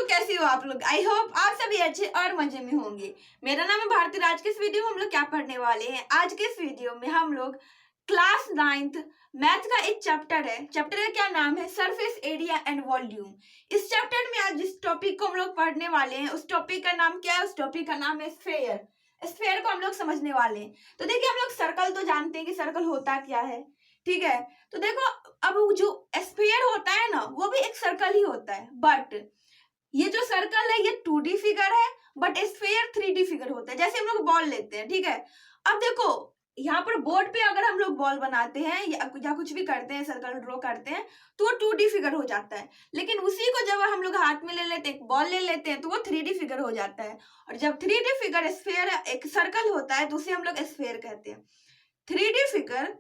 तो कैसे हो आप लोग? आई होप आप सभी अच्छे और मजे में होंगे। मेरा नाम है भारती। आज के इस वीडियो में हम लोग क्या पढ़ने वाले हैं? आज के इस वीडियो में हम लोग क्लास 9th मैथ का एक चैप्टर है। चैप्टर का क्या नाम है? Surface area and volume. इस चैप्टर में आज जिस टॉपिक को हम लोग पढ़ने वाले हैं उस टॉपिक का नाम क्या है? उस टॉपिक का नाम है स्फेयर। स्फेयर को हम लोग समझने वाले हैं। तो देखिए, हम लोग सर्कल तो जानते हैं कि सर्कल होता क्या है, ठीक है। तो देखो, अब जो स्फेयर होता है ना, वो भी एक सर्कल ही होता है, बट ये जो सर्कल है ये 2D फिगर है, बट स्फेयर 3D फिगर होता है। जैसे हम लोग बॉल लेते हैं, ठीक है। अब देखो, यहाँ पर बोर्ड पे अगर हम लोग बॉल बनाते हैं या कुछ भी करते हैं, सर्कल ड्रॉ करते हैं, तो वो 2D फिगर हो जाता है। लेकिन उसी को जब हम लोग हाथ में ले लेते हैं, बॉल ले लेते हैं, तो वो 3D फिगर हो जाता है। और जब 3D फिगर स्फेयर एक सर्कल होता है तो उसे हम लोग स्फेयर कहते हैं। 3D फिगर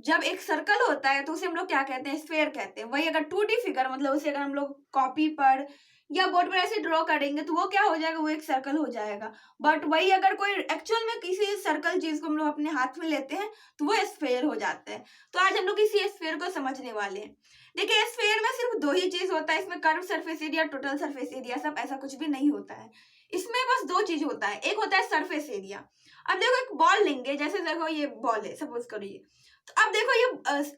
जब एक सर्कल होता है तो उसे हम लोग क्या कहते हैं? स्फेयर कहते हैं। वही अगर 2D फिगर, मतलब उसे अगर हम लोग कॉपी पर या बोर्ड पर ऐसे ड्रॉ करेंगे तो वो क्या हो जाएगा? वो एक सर्कल हो जाएगा। बट वही अगर कोई एक्चुअल में किसी सर्कल चीज को हम लोग अपने हाथ में लेते हैं तो वो स्फेयर हो जाता है। तो आज हम लोग इसी स्फेयर को समझने वाले हैं। देखिए, स्फेयर में सिर्फ दो ही चीज होता है। इसमें curve surface area, total surface area, सब ऐसा कुछ भी नहीं होता है। इसमें बस दो चीज होता है। एक होता है सरफेस एरिया। अब देखो, एक बॉल लेंगे, जैसे देखो ये बॉल है, सपोज करो ये। तो अब देखो, ये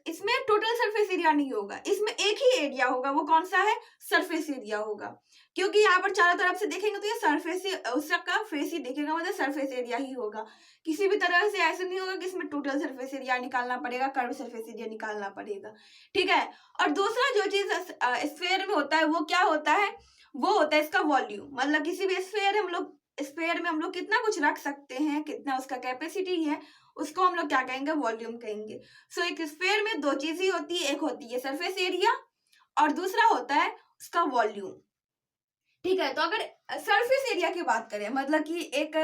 इसमें टोटल सरफेस एरिया नहीं होगा, इसमें एक ही एरिया होगा। वो कौन सा है? सरफेस एरिया होगा। क्योंकि यहाँ पर चारों तरफ से देखेंगे तो ये सरफेस ही, उसका फेस ही दिखेगा, मतलब सरफेस एरिया ही होगा। किसी भी तरह से ऐसे नहीं होगा कि इसमें टोटल सरफेस एरिया निकालना पड़ेगा, कर्व सरफेस एरिया निकालना पड़ेगा, ठीक है। और दूसरा जो चीज स्फेयर में होता है वो क्या होता है? वो होता है इसका वॉल्यूम। मतलब किसी भी स्फेयर में हम लोग कितना कुछ रख सकते हैं, कितना उसका कैपेसिटी है, उसको हम लोग क्या कहेंगे? वॉल्यूम कहेंगे। सो एक स्फेयर में दो चीज ही होती है, एक होती है सरफेस एरिया और दूसरा होता है उसका वॉल्यूम, ठीक है। तो अगर सरफेस एरिया की बात करें, मतलब कि एक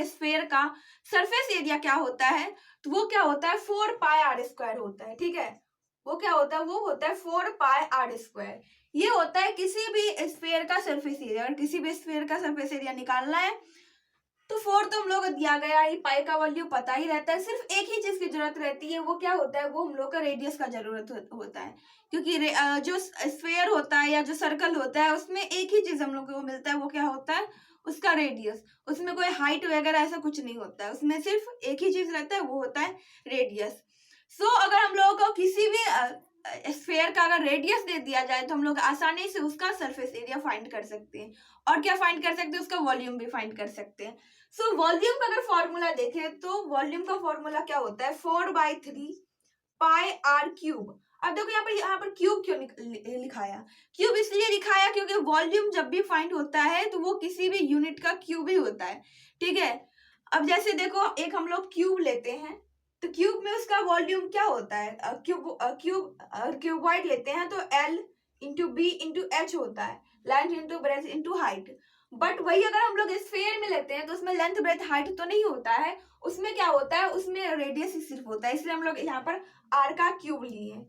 स्फेयर का सरफेस एरिया क्या होता है, तो वो क्या होता है? 4πr² होता है, ठीक है। वो क्या होता है? वो होता है 4πr²। ये होता है किसी भी स्फेयर का सरफेस एरिया। अगर किसी भी स्फेयर का सरफेस एरिया निकालना है तो 4 तो हम लोग दिया गया है, पाई का वैल्यू पता ही रहता है। सिर्फ एक ही चीज की जरूरत रहती है, वो क्या होता है? वो हम लोग का रेडियस का जरूरत होता है। क्योंकि जो स्फेयर होता है या जो सर्कल होता है उसमें एक ही चीज हम लोग को मिलता है, वो क्या होता है? उसका रेडियस। उसमें कोई हाइट वगैरह ऐसा कुछ नहीं होता है, उसमें सिर्फ एक ही चीज रहता है, वो होता है रेडियस। सो अगर हम लोगों को किसी भी स्फेयर का अगर रेडियस दे दिया जाए तो हम लोग आसानी से उसका सरफेस एरिया फाइंड कर सकते हैं। और क्या फाइंड कर सकते हैं? उसका वॉल्यूम भी फाइंड कर सकते हैं। सो वॉल्यूम का अगर फॉर्मूला देखें तो वॉल्यूम का फॉर्मूला क्या होता है? 4/3πr³। अब देखो, यहाँ पर क्यूब क्यों लिखाया? क्यूब इसलिए लिखाया क्योंकि वॉल्यूम जब भी फाइंड होता है तो वो किसी भी यूनिट का क्यूब ही होता है, ठीक है। अब जैसे देखो, एक हम लोग क्यूब लेते हैं तो क्यूब में उसका वॉल्यूम क्या होता है? क्यूबॉइड लेते हैं तो L/B/H होता है, length into breadth into height. But वही अगर हम लोग स्फेयर में लेते हैं तो उसमें लेंथ ब्रेथ हाइट तो नहीं होता है, उसमें क्या होता है? उसमें रेडियस ही सिर्फ होता है। इसलिए हम लोग यहाँ पर r का क्यूब लिए,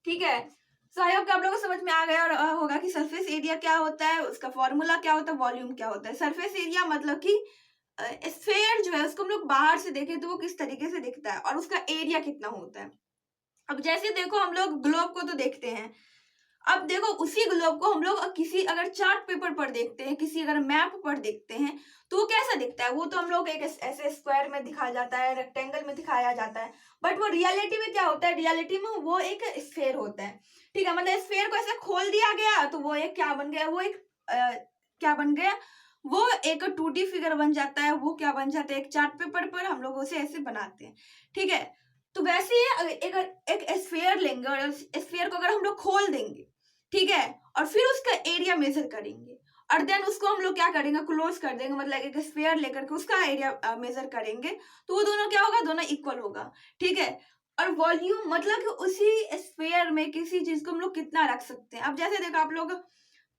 ठीक है। सो आई होप आप लोगों को समझ में आ गया और होगा कि सरफेस एरिया क्या होता है, उसका फॉर्मूला क्या होता है, वॉल्यूम क्या होता है। सरफेस एरिया मतलब कि स्फेयर जो है उसको हम लोग बाहर से देखें तो वो किस तरीके से दिखता है और उसका एरिया कितना होता है। अब जैसे देखो, हम लोग ग्लोब को तो देखते हैं। अब देखो, उसी ग्लोब को हम लोग किसी अगर चार्ट पेपर पर देखते हैं, किसी अगर मैप पर देखते हैं तो वो कैसा दिखता है? वो तो हम लोग एक ऐसे स्क्वायर में दिखाया जाता है, रेक्टेंगल में दिखाया जाता है। बट वो रियलिटी में क्या होता है? रियलिटी में वो एक स्फेयर होता है, ठीक है। मतलब स्फेयर को ऐसे खोल दिया गया तो वो एक क्या बन गया? वो एक क्या बन गया? वो एक 2D फिगर बन जाता है। वो क्या बन जाता है? एक चार्ट पेपर पर हम लोग उसे ऐसे बनाते हैं, ठीक है। तो वैसे ही एक स्फेयर लेंगे और स्फेयर को अगर हम लोग खोल देंगे, ठीक है, और फिर उसका एरिया मेजर करेंगे और देन उसको हम लोग क्या करेंगे? क्लोज कर देंगे। मतलब एक स्फेयर लेकर के उसका एरिया मेजर करेंगे तो वो दोनों क्या होगा? दोनों इक्वल होगा, ठीक है। और वॉल्यूम मतलब कि उसी स्फेयर में किसी चीज को हम लोग कितना रख सकते हैं। अब जैसे देखो, आप लोग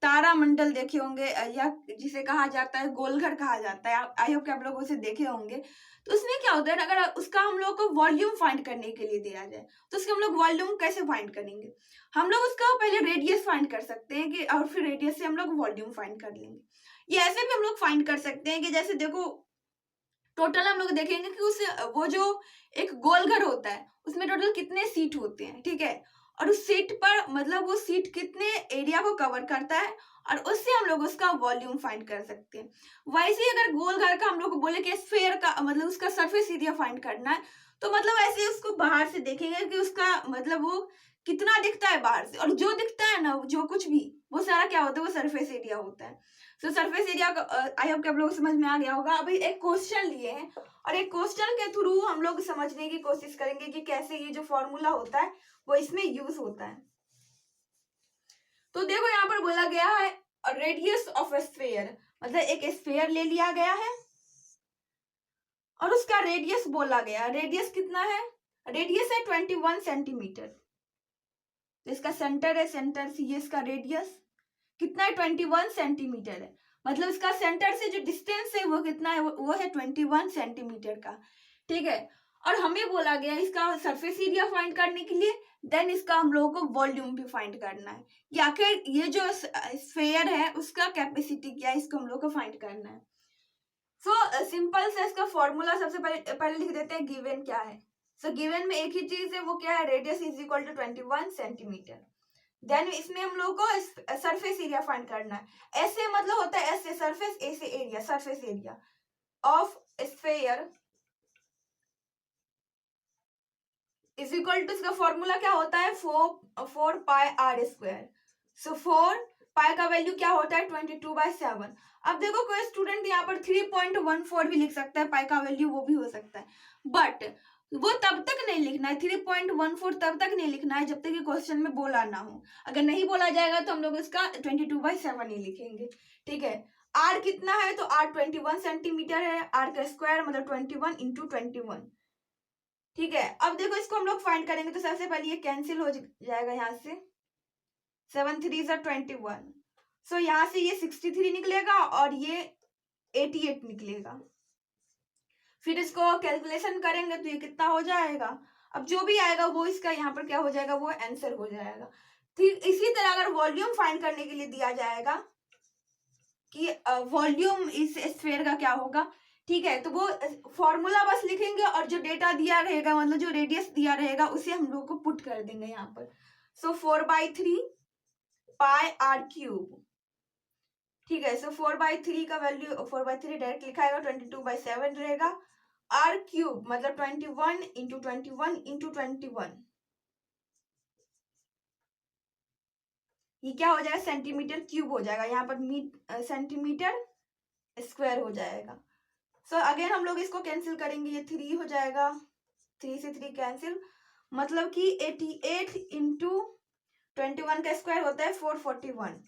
तारामंडल देखे होंगे या जिसे कहा जाता है गोलघर कहा जाता है, आई होप कि आप लोग उसे देखे होंगे। तो उसमें क्या होता है, अगर उसका हम लोग को वॉल्यूम फाइंड करने के लिए दिया जाए तो उसके हम लोग वॉल्यूम कैसे फाइंड करेंगे? हम लोग उसका पहले रेडियस फाइंड कर सकते हैं कि, और फिर रेडियस से हम लोग वॉल्यूम फाइंड कर लेंगे। ये ऐसे भी हम लोग फाइंड कर सकते हैं कि जैसे देखो, टोटल हम लोग देखेंगे कि उस वो जो एक गोलघर होता है उसमें टोटल कितने सीट होते हैं, ठीक है। और उस सीट पर मतलब वो सीट कितने एरिया को कवर करता है और उससे हम लोग उसका वॉल्यूम फाइंड कर सकते हैं। वैसे ही अगर गोल घर का हम लोग को बोले कि स्फेयर का मतलब उसका सरफेस एरिया फाइंड करना है, तो मतलब ऐसे ही उसको बाहर से देखेंगे कि उसका मतलब वो कितना दिखता है बाहर से, और जो दिखता है ना, जो कुछ भी, वो सारा क्या होता है, वो सरफेस एरिया होता है। तो सरफेस एरिया आई होप कि आप लोगों को समझ में आ गया होगा। अभी एक क्वेश्चन लिए हैं और एक क्वेश्चन के थ्रू हम लोग समझने की कोशिश करेंगे कि कैसे ये जो फॉर्मूला होता है वो इसमें यूज होता है। तो देखो यहाँ पर बोला गया है रेडियस ऑफ स्फेयर, मतलब एक स्फेयर ले लिया गया है और उसका रेडियस बोला गया। रेडियस कितना है? रेडियस है 21 सेंटीमीटर। इसका सेंटर है, सेंटर से ये इसका रेडियस कितना है? 21 सेंटीमीटर है। मतलब इसका सेंटर से जो डिस्टेंस है वो कितना है? वो है 21 सेंटीमीटर का। ठीक है, और हमें बोला गया इसका सरफेस एरिया फाइंड करने के लिए, देन इसका हम लोगों को वॉल्यूम भी फाइंड करना है, या आखिर ये जो स्फेयर है उसका कैपेसिटी क्या है, इसको हम लोग को फाइंड करना है। सो सिंपल से इसका फॉर्मूला सबसे पहले लिख देते हैं, गिवन क्या है। सो गिवन में एक ही चीज है, वो क्या है? Radius is equal to 21 centimetre. Then इसमें हम लोग को सरफेस एरिया फाइंड करना है। ऐसे मतलब होता है ऐसे सरफेस, ऐसे area, surface area of sphere is equal to, इसका फॉर्मूला क्या होता है? 4 पाई आर स्क्वायर। सो 4 पाई का वैल्यू क्या होता है? 22/7। अब देखो कोई स्टूडेंट यहाँ पर 3.14 भी लिख सकता है, पाई का वैल्यू वो भी हो सकता है, बट वो तब तक नहीं लिखना है, 3.14 तब तक नहीं लिखना है जब तक कि क्वेश्चन में बोला ना हो। अगर नहीं बोला जाएगा तो हम लोग इसका 22/7 ही लिखेंगे। ठीक है, आर कितना है? तो आर 21 सेंटीमीटर है। आर का स्क्वायर मतलब 21 इंटू 21। ठीक है, अब देखो इसको हम लोग फाइंड करेंगे तो सबसे पहले ये कैंसिल हो जाएगा यहाँ से, 7 3 21। सो यहाँ से ये 63 निकलेगा और ये 88 निकलेगा। फिर इसको कैलकुलेशन करेंगे तो ये कितना हो जाएगा? अब जो भी आएगा वो इसका यहाँ पर क्या हो जाएगा? वो आंसर हो जाएगा। ठीक इसी तरह अगर वॉल्यूम फाइंड करने के लिए दिया जाएगा कि वॉल्यूम इस स्फीयर का क्या होगा, ठीक है, तो वो फॉर्मूला बस लिखेंगे और जो डेटा दिया रहेगा, मतलब जो रेडियस दिया रहेगा, उसे हम लोग को पुट कर देंगे यहाँ पर। सो 4/3 पाई आर क्यूब। ठीक है, सो 4/3 का वैल्यू 4/3 डायरेक्ट लिखा है, 22/7 रहेगा। आर क्यूब मतलब 21 इंटू 21 इंटू 21, ये क्या हो जाएगा? सेंटीमीटर क्यूब हो जाएगा। यहाँ पर सेंटीमीटर स्क्वायर हो जाएगा। सो अगेन हम लोग इसको कैंसिल करेंगे, ये 3 हो जाएगा, 3 से 3 कैंसिल, मतलब कि 88 इंटू 21 का स्क्वायर होता है 441।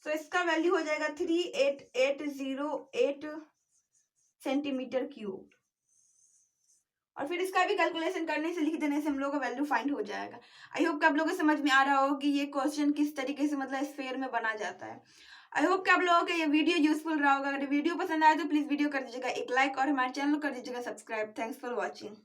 सो इसका वैल्यू हो जाएगा 38808 सेंटीमीटर क्यूब। और फिर इसका भी कैलकुलेशन करने से, लिख देने से हम लोग का वैल्यू फाइंड हो जाएगा। आई होप कि आप लोगों को समझ में आ रहा हो कि ये क्वेश्चन किस तरीके से मतलब स्फीयर में बना जाता है। आई होप कि आप लोगों को ये वीडियो यूजफुल रहा होगा। अगर वीडियो पसंद आए तो प्लीज वीडियो कर दीजिएगा एक लाइक और हमारे चैनल को कर दीजिएगा सब्सक्राइब। Thanks for watching.